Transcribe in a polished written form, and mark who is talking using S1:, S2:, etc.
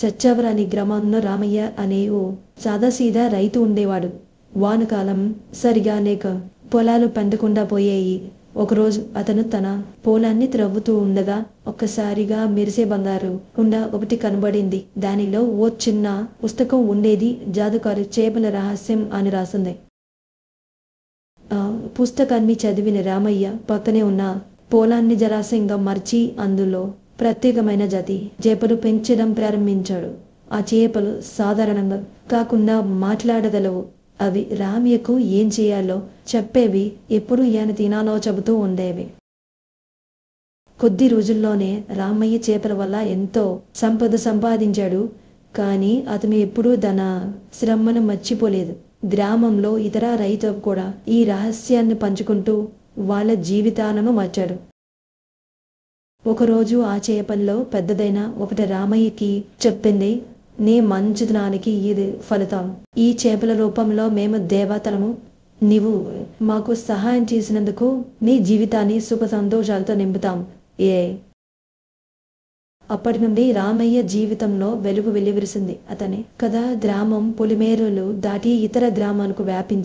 S1: చచ్చావరాని గ్రామంలో రామయ్య అనే ఓ సాదాసీదా రైతు ఉండేవాడు. వానకాలం సరిగా లేక పొలాలు పండకుండా పోయాయి. ఒకరోజు అతను తన పొలాన్ని త్రవ్వుతూ ఉండగా ఒక్కసారిగా మెరిసే బంగారు కుండ ఒకటి కనబడింది. దానిలో ఓ చిన్న పుస్తకం ఉండేది. జాదుకారి చేపల రహస్యం అని రాసింది. ఆ పుస్తకాన్ని చదివిన రామయ్య పక్కనే ఉన్న పొలాన్ని జరాశయంగా మర్చి అందులో ప్రత్యేకమైన జాతి చేపలు పెంచడం ప్రారంభించాడు. ఆ చేపలు సాధారణంగా కాకుండా మాట్లాడగలవు. అవి రామయ్యకు ఏం చేయాలో చెప్పేవి, ఎప్పుడు ఏం తినాలో చెబుతూ ఉండేవి. కొద్ది రోజుల్లోనే రామయ్య చేపల వల్ల ఎంతో సంపద సంపాదించాడు. కానీ అతను ఎప్పుడూ తన శ్రమను మర్చిపోలేదు. గ్రామంలో ఇతర రైతులు కూడా ఈ రహస్యాన్ని పంచుకుంటూ వాళ్ళ జీవితాలను మార్చాడు. ఒకరోజు ఆ చేపల్లో పెద్దదైన ఒకటి రామయ్యకి చెప్పింది, నీ మంచితనానికి ఇది ఫలితం. ఈ చేపల రూపంలో మేము దేవతలము. నీవు మాకు సహాయం చేసినందుకు నీ జీవితాన్ని సుఖ సంతోషాలతో నింపుతాం. అప్పటి నుండి రామయ్య జీవితంలో వెలుగు వెల్లివిరిసింది. అతని కథ గ్రామం పొలిమేరలు దాటి ఇతర గ్రామాలకు వ్యాపించి